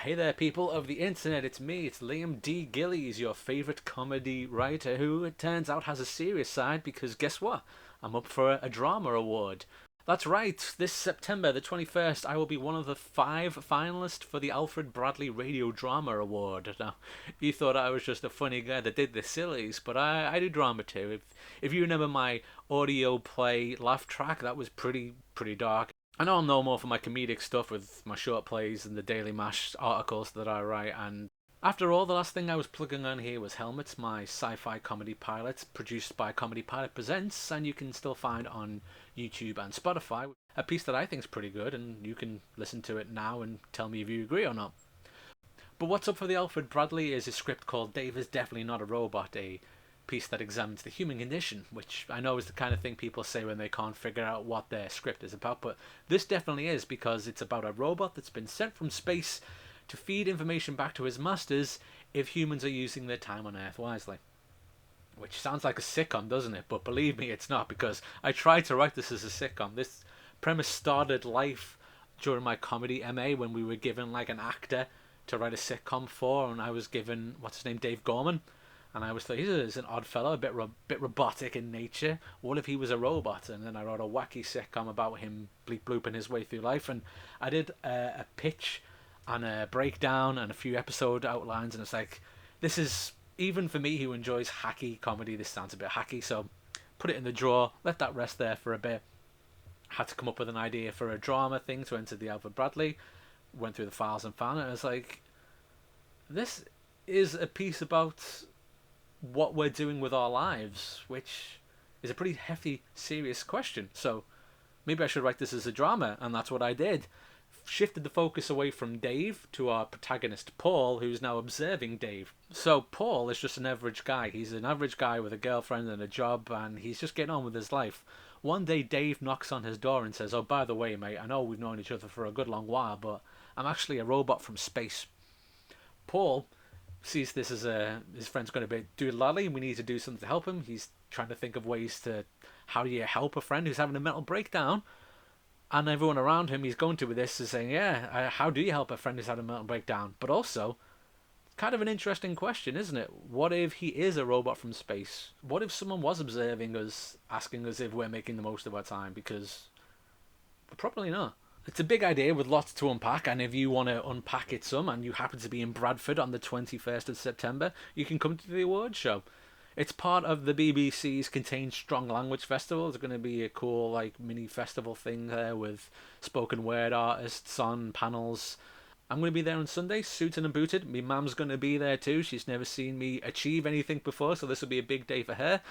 Hey there, people of the internet, it's me, it's Liam D. Gillies, your favourite comedy writer, who it turns out has a serious side because guess what? I'm up for a drama award. That's right, this September the 21st, I will be one of the 5 finalists for the Alfred Bradley Radio Drama Award. Now, you thought I was just a funny guy that did the sillies, but I do drama too. If you remember my audio play laugh track, that was pretty dark. I know I'm known more for my comedic stuff with my short plays and the Daily Mash articles that I write, and after all, the last thing I was plugging on here was Helmets, my sci-fi comedy pilot, produced by Comedy Pilot Presents, and you can still find on YouTube and Spotify. A piece that I think is pretty good, and you can listen to it now and tell me if you agree or not. But what's up for the Alfred Bradley is a script called Dave is Definitely Not a Robot, a piece that examines the human condition, which I know is the kind of thing people say when they can't figure out what their script is about, but this definitely is, because it's about a robot that's been sent from space to feed information back to his masters if humans are using their time on Earth wisely. Which sounds like a sitcom, doesn't it? But believe me, it's not, because I tried to write this as a sitcom. This premise started life during my comedy MA when we were given like an actor to write a sitcom for, and I was given, what's his name, Dave Gorman. And I was like, he's an odd fellow, bit robotic in nature. What if he was a robot? And then I wrote a wacky sitcom about him bleep blooping his way through life. And I did a pitch and a breakdown and a few episode outlines. And it's like, this is, even for me who enjoys hacky comedy, this sounds a bit hacky. So put it in the drawer, let that rest there for a bit. Had to come up with an idea for a drama thing to enter the Alfred Bradley. Went through the files and found it. And it's like, this is a piece about what we're doing with our lives, which is a pretty hefty, serious question. So maybe I should write this as a drama, and that's what I did. Shifted the focus away from Dave to our protagonist Paul, who's now observing Dave. So Paul is just an average guy. He's an average guy with a girlfriend and a job, and he's just getting on with his life. One day Dave knocks on his door and says, "Oh, by the way, mate, I know we've known each other for a good long while, but I'm actually a robot from space." Paul sees this as his friend's going to be doodle-lally, and we need to do something to help him. He's trying to think of ways to, how do you help a friend who's having a mental breakdown? And everyone around him he's going to with this is saying, yeah, how do you help a friend who's had a mental breakdown? But also, kind of an interesting question, isn't it? What if he is a robot from space? What if someone was observing us, asking us if we're making the most of our time? Because we're probably not. It's a big idea with lots to unpack, and if you want to unpack it some and you happen to be in Bradford on the 21st of September, you can come to the awards show. It's part of the BBC's Contained Strong Language Festival. It's going to be a cool like mini festival thing there with spoken word artists on panels. I'm going to be there on Sunday, suited and booted. My mum's going to be there too. She's never seen me achieve anything before, so this will be a big day for her.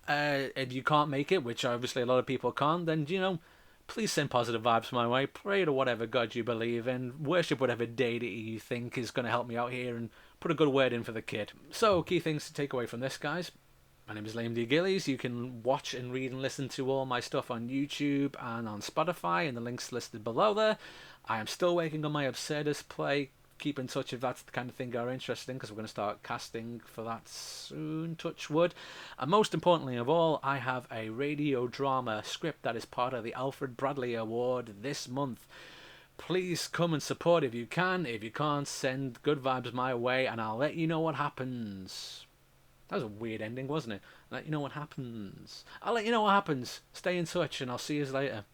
If you can't make it, which obviously a lot of people can't, then, please send positive vibes my way. Pray to whatever God you believe in. Worship whatever deity you think is going to help me out here, and put a good word in for the kid. So, key things to take away from this, guys. My name is Liam D. Gillies. You can watch and read and listen to all my stuff on YouTube and on Spotify, and the links listed below there. I am still working on my Absurdist play. Keep in touch if that's the kind of thing you're interested in, because we're going to start casting for that soon, touch wood. And most importantly of all, I have a radio drama script that is part of the Alfred Bradley Award this month. Please come and support if you can. If you can't, send good vibes my way and I'll let you know what happens. That was a weird ending, wasn't it? Let you know what happens. I'll let you know what happens. Stay in touch and I'll see you later.